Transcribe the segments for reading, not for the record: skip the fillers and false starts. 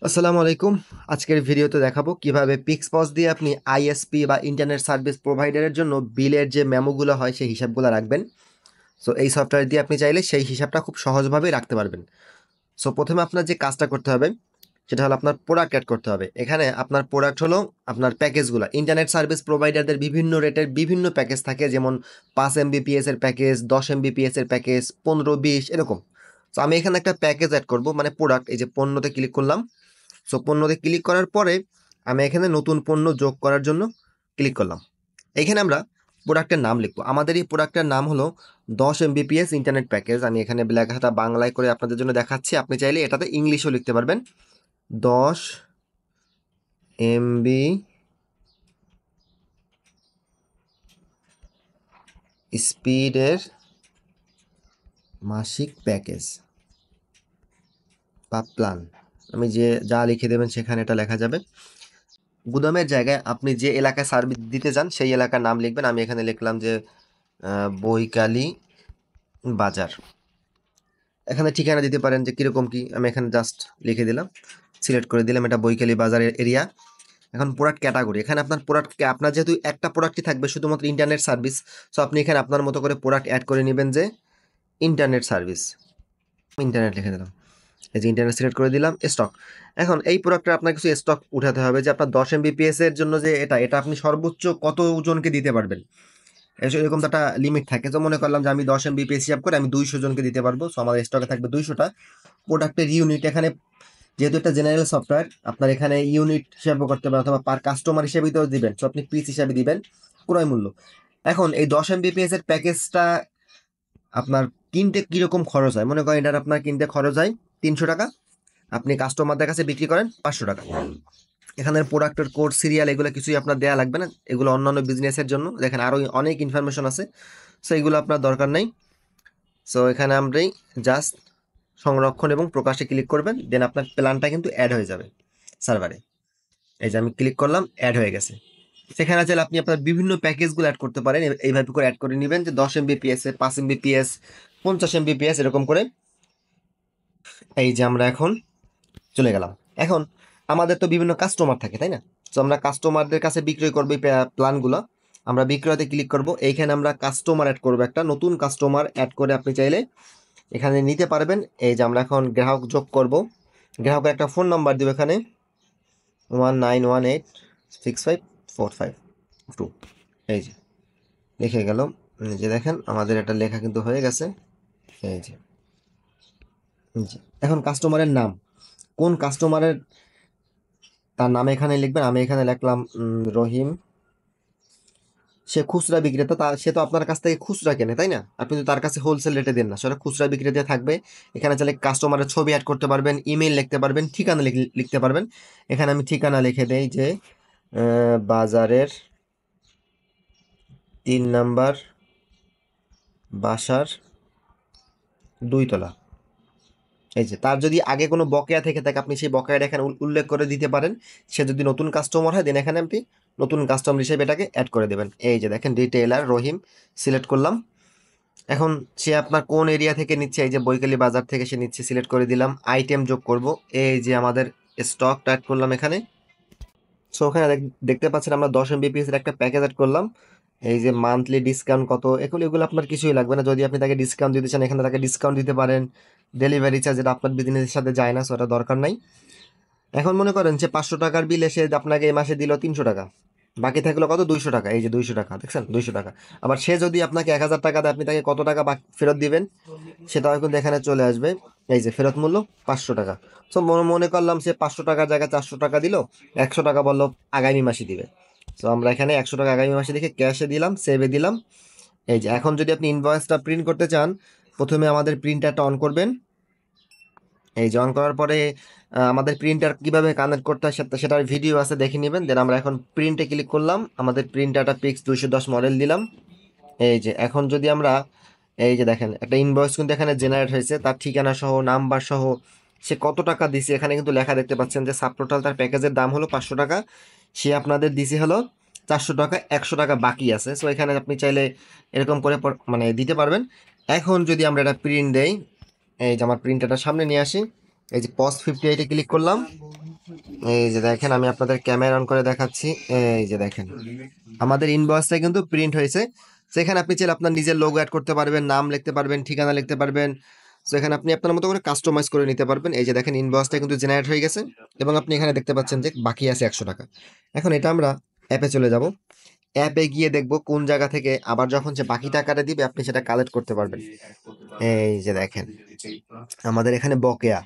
আসসালামু আলাইকুম। আজকের ভিডিওতে দেখাবো কিভাবে পিক্সপস দিয়ে আপনি আইএসপি বা ইন্টারনেট সার্ভিস প্রোভাইডারের জন্য বিলের যে মেমোগুলো হয় সেই হিসাবগুলো রাখবেন। সো এই সফটওয়্যার দিয়ে আপনি চাইলে সেই হিসাবটা খুব সহজভাবেই রাখতে পারবেন। সো প্রথমে আপনার যে কাজটা করতে হবে সেটা হলো আপনার প্রোডাক্ট অ্যাড করতে হবে। এখানে আপনার প্রোডাক্ট হলো আপনার প্যাকেজগুলো। ইন্টারনেট সার্ভিস প্রোভাইডারদের বিভিন্ন রেটের বিভিন্ন প্যাকেজ থাকে, যেমন 5 MBPS এর প্যাকেজ, 10 MBPS এর প্যাকেজ, 15-20 এরকম। সো আমি এখানে একটা প্যাকেজ অ্যাড করব, মানে প্রোডাক্ট। এই যে পণ্যতে ক্লিক করলাম। সো পণ্যতে ক্লিক করার পরে আমি এখানে নতুন পণ্য যোগ করার জন্য ক্লিক করলাম। এখানে আমরা প্রোডাক্টের নাম লিখবো। আমাদের এই প্রোডাক্টের নাম হলো 10 MBPS ইন্টারনেট প্যাকেজ। আমি এখানে লেখাটা বাংলায় করে আপনাদের জন্য দেখাচ্ছি, আপনি চাইলে এটাতে ইংলিশও লিখতে পারবেন। 10 MB স্পিডের মাসিক প্যাকেজ বা প্ল্যান। আমি যে যা লিখে দেবেন সেখানে এটা লেখা যাবে। গুদামের জায়গায় আপনি যে এলাকায় সার্ভিস দিতে চান সেই এলাকার নাম লিখবেন। আমি এখানে লিখলাম যে বৈকালী বাজার। এখানে ঠিকানা দিতে পারেন যে কীরকম কী, আমি এখানে জাস্ট লিখে দিলাম, সিলেক্ট করে দিলাম এটা বৈকালী বাজারের এরিয়া। এখন প্রোডাক্ট ক্যাটাগরি, এখানে আপনার প্রোডাক্টকে আপনার যেহেতু একটা প্রোডাক্টই থাকবে শুধুমাত্র ইন্টারনেট সার্ভিস, সো আপনি এখানে আপনার মতো করে প্রোডাক্ট অ্যাড করে নেবেন যে ইন্টারনেট সার্ভিস। ইন্টারনেট লিখে দিলাম, এই যে ইন্টারনেট সিলেক্ট করে দিলাম। স্টক, এখন এই প্রোডাক্টটা আপনার কিছু স্টক উঠাতে হবে, যে আপনার 10 MBPS এর জন্য যে এটা আপনি সর্বোচ্চ কত জনকে দিতে পারবেন। এরকম তো একটা লিমিট থাকে। তো মনে করলাম যে আমি 10 MBPS হিসাব করে আমি 200 জনকে দিতে পারবো। সো আমার স্টকে থাকবে 200টা। প্রোডাক্টের ইউনিট, এখানে যেহেতু একটা জেনারেল সফটওয়্যার, আপনার এখানে ইউনিট হিসাবে করতে পারেন অথবা পার কাস্টমার হিসেবেই তো দিবেন। সো আপনি পিস হিসাবে দিবেন ক্রয় মূল্য। এখন এই 10 MBPS এর প্যাকেজটা আপনার কিনতে কীরকম খরচ হয়, মনে করেন এটার আপনার কিনতে খরচ হয় 300 টাকা, আপনি কাস্টমারদের কাছে বিক্রি করেন 500 টাকা। এখানে প্রোডাক্টের কোড, সিরিয়াল এগুলো কিছুই আপনার দেওয়া লাগবে না, এগুলো অন্যান্য বিজনেসের জন্য। দেখেন আরও অনেক ইনফরমেশন আছে, সো এগুলো আপনার দরকার নেই। সো এখানে আমরাই জাস্ট সংরক্ষণ এবং প্রকাশে ক্লিক করবেন, দেন আপনার প্ল্যানটা কিন্তু অ্যাড হয়ে যাবে সার্ভারে। এই যে আমি ক্লিক করলাম, অ্যাড হয়ে গেছে। সেখানে চাইলে আপনি আপনার বিভিন্ন প্যাকেজগুলো অ্যাড করতে পারেন। এইভাবে করে অ্যাড করে নেবেন যে 10 MBPS, 5 MBPS, 50 MBPS এরকম করে। এই যে আমরা এখন চলে গেলাম। এখন আমাদের তো বিভিন্ন কাস্টমার থাকে, তাই না? তো আমরা কাস্টমারদের কাছে বিক্রয় করবো এই প্ল্যানগুলো। আমরা বিক্রয়তে ক্লিক করব, এইখানে আমরা কাস্টমার অ্যাড করবো, একটা নতুন কাস্টমার অ্যাড করে আপনি চাইলে এখানে নিতে পারবেন। এই যে আমরা এখন গ্রাহক যোগ করব, গ্রাহকের একটা ফোন নাম্বার দিব এখানে, 1918654542। এই যে লিখে গেল। এই যে দেখেন আমাদের এটা লেখা কিন্তু হয়ে গেছে। এই যে জি। এখন কাস্টমারের নাম, কোন কাস্টমারের তার নাম এখানে লিখবেন। আমি এখানে লিখলাম রহিম। সে খুচরা বিক্রেতা, সে তো আপনার কাছ থেকে খুচরা কেনে, তাই না? আপনি তো তার কাছে হোলসেল রেটে দেন না, সেটা খুচরা বিক্রেতা থাকবে। এখানে চাইলে কাস্টমারের ছবি অ্যাড করতে পারবেন, ইমেল লিখতে পারবেন, ঠিকানা লিখতে পারবেন। এখানে আমি ঠিকানা লিখে দেই যে বাজারের 3 নাম্বার বাসার 2 তলা। এই যে তার যদি আগে কোনো বকেয়া থেকে থাকে আপনি সেই বকেয়াটা এখানে উল্লেখ করে দিতে পারেন। সে যদি নতুন কাস্টমার হয় দেন এখানে আপনি নতুন কাস্টমার হিসেবে এটাকে অ্যাড করে দেবেন। এই যে দেখেন রিটেইলার রহিম সিলেক্ট করলাম। এখন সে আপনার কোন এরিয়া থেকে নিচ্ছে, এই যে বৈকালী বাজার থেকে সে নিচ্ছে, সিলেক্ট করে দিলাম। আইটেম যোগ করব, এই যে আমাদের স্টক অ্যাড করলাম এখানে। সো ওখানে দেখতে পাচ্ছেন আমরা 10 MBPS এর একটা প্যাকেজ অ্যাড করলাম। এই যে মান্থলি ডিসকাউন্ট কত, এগুলো আপনার কিছুই লাগবে না। যদি আপনি তাকে ডিসকাউন্ট দিতে চান এখানে তাকে ডিসকাউন্ট দিতে পারেন। ডেলিভারি চার্জ, যেটা আপনার বিজনেসের সাথে যায় না, সো এটা দরকার নাই। এখন মনে করেন যে 500 টাকার বিল এসে আপনাকে এই মাসে দিল 300 টাকা, বাকি থাকলো কত, 200 টাকা। এই যে 200 টাকা, দেখছেন 200 টাকা। আবার সে যদি আপনাকে 1000 টাকা দেয় আপনি তাকে কত টাকা ফেরত দিবেন সেটাও কিন্তু এখানে চলে আসবে। এই যে ফেরত মূল্য 500 টাকা। সো মনে করলাম সে 500 টাকার জায়গায় 400 টাকা দিল, 100 টাকা বললো আগামী মাসে দিবে। সো আমরা এখানে 100 টাকা আগামী মাসে দেখে ক্যাশে দিলাম, সেভে দিলাম। এই যে এখন যদি আপনি ইনভয়েসটা প্রিন্ট করতে চান, প্রথমে আমাদের প্রিন্টারটা অন করবেন। এই যে অন করার পরে আমাদের প্রিন্টার কিভাবে কানেক্ট করতে হয় সেটার ভিডিও আছে, দেখে নেবেন। দেন আমরা এখন প্রিন্টে ক্লিক করলাম, আমাদের প্রিন্টারটা পিক্স 210 মডেল দিলাম। এই যে এখন যদি আমরা, এই যে দেখেন একটা ইনভয়েস কিন্তু এখানে জেনারেট হয়েছে, তার ঠিকানা সহ নাম্বার সহ সে কত টাকা দিছে এখানে কিন্তু লেখা দেখতে পাচ্ছেন যে সাবটোটাল তার প্যাকেজের দাম হলো 500 টাকা, সে আপনাদের দিছে হলো 400 টাকা, 100 টাকা বাকি আছে। সো এখানে আপনি চাইলে এরকম করে মানে দিতে পারবেন। এখন যদি আমরা এটা প্রিন্ট দেই, এই যে আমার প্রিন্টারটা সামনে নিয়ে আসি, এই যে পজ 58-এ ক্লিক করলাম। এই যে দেখেন, আমি আপনাদের ক্যামেরা অন করে দেখাচ্ছি। এই যে দেখেন, আমাদের ইনভয়েসটা কিন্তু প্রিন্ট হয়েছে। সেখানে আপনি চাইলে আপনার নিজের লোগো অ্যাড করতে পারবেন, নাম লিখতে পারবেন, ঠিকানা লিখতে পারবেন। সো এখানে আপনি আপনার মতো করে কাস্টমাইজ করে নিতে পারবেন। এই যে দেখেন, ইনভয়েসটা কিন্তু জেনারেট হয়ে গেছে এবং আপনি এখানে দেখতে পাচ্ছেন যে বাকি আছে 100 টাকা। এখন এটা আমরা অ্যাপে চলে যাব। অ্যাপে গিয়ে দেখব কোন জায়গা থেকে আবার যখন সে বাকি টাকাটা দিবে আপনি সেটা কালেক্ট করতে পারবেন। এই যে দেখেন, আমাদের এখানে বকেয়া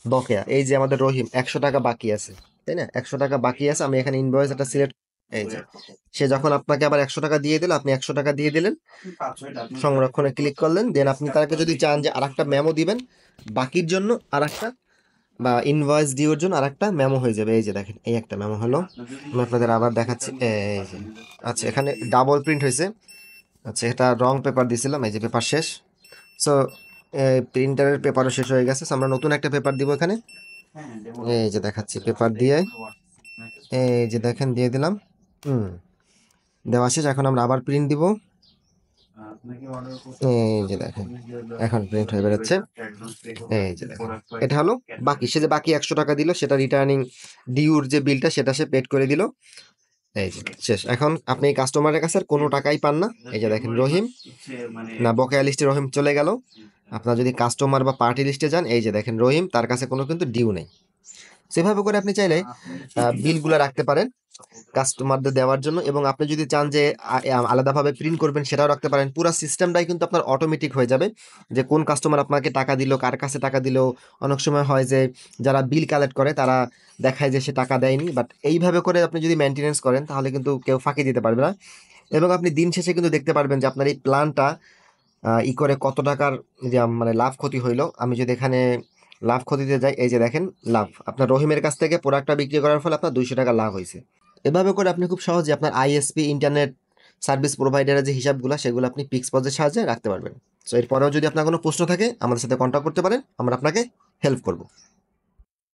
বকেয়া এই যে আমাদের রহিম 100 টাকা বাকি আছে, তাই না? 100 টাকা বাকি আছে। আমি এখানে ইনভয়েস এটা সিলেক্ট, এই যে সে যখন আপনাকে আবার 100 টাকা দিয়ে দিল, আপনি 100 টাকা দিয়ে দিলেন, সংরক্ষণে ক্লিক করলেন। দেন আপনি তাকে যদি চান যে আরেকটা মেমো দিবেন বাকির জন্য, আরেকটা বা ইনভয়েস ডিউর জন্য আরেকটা মেমো হয়ে যাবে। এই যে দেখেন, এই একটা মেমো হলো। আমি আপনাদের আবার দেখাচ্ছি। এই যে, আচ্ছা এখানে ডাবল প্রিন্ট হয়েছে। আচ্ছা, এটা রং পেপার দিয়েছিলাম, এই যে পেপার শেষ। সো প্রিন্টারের পেপারও শেষ হয়ে গেছে। So, আমরা নতুন একটা পেপার দিব এখানে। এই যে দেখাচ্ছি পেপার দিয়ে, এই যে দেখেন দিয়ে দিলাম। হুম, দেওয়া শেষ। এখন আমরা আবার প্রিন্ট দিব। এই যে দেখেন, এখন প্রিন্ট হয়ে বেরোচ্ছে। এই যে দেখেন, এটা হলো বাকি। সে যে বাকি 100 টাকা দিল, সেটা রিটার্নিং ডিউর যে বিলটা সেটা সে পেড করে দিল। এই যে শেষ। এখন আপনি এই কাস্টমারের কাছে আর কোনো টাকাই পান না। এই যে দেখেন, রহিম না, বকেয়া লিস্টে রহিম চলে গেল। আপনার যদি কাস্টমার বা পার্টি লিস্টে যান, এই যে দেখেন রহিম, তার কাছে কোনো কিন্তু ডিউ নেই। সেভাবে করে আপনি চাইলে বিলগুলো রাখতে পারেন কাস্টমারদের দেওয়ার জন্য। এবং আপনি যদি চান যে আলাদাভাবে প্রিন্ট করবেন, সেটাও রাখতে পারেন। পুরো সিস্টেমটাই কিন্তু আপনার অটোমেটিক হয়ে যাবে, যে কোন কাস্টমার আপনাকে টাকা দিল, কার কাছে টাকা দিল। অনেক সময় হয় যে যারা বিল কালেক্ট করে তারা দেখায় যে সে টাকা দেয়নি, বাট এইভাবে করে আপনি যদি মেনটেনেন্স করেন তাহলে কিন্তু কেউ ফাঁকি দিতে পারবে না। এবং আপনি দিন শেষে কিন্তু দেখতে পারবেন যে আপনার এই প্ল্যানটা ই করে কত টাকার যে মানে লাভ ক্ষতি হইলো। আমি যদি এখানে লাভ ক্ষতিতে যাই, এই যে দেখেন লাভ, আপনার রহিমের কাছ থেকে প্রোডাক্টটা বিক্রি করার ফলে আপনার 200 টাকা লাভ হয়েছে। এভাবে করে আপনি খুব সহজে আপনার আইএসপি ইন্টারনেট সার্ভিস প্রোভাইডারের যে হিসাবগুলো সেগুলো আপনি পিক্সপজের সাহায্যে রাখতে পারবেন। সো এরপরেও যদি আপনার কোনো প্রশ্ন থাকে আমাদের সাথে কন্ট্যাক্ট করতে পারেন, আমরা আপনাকে হেল্প করব।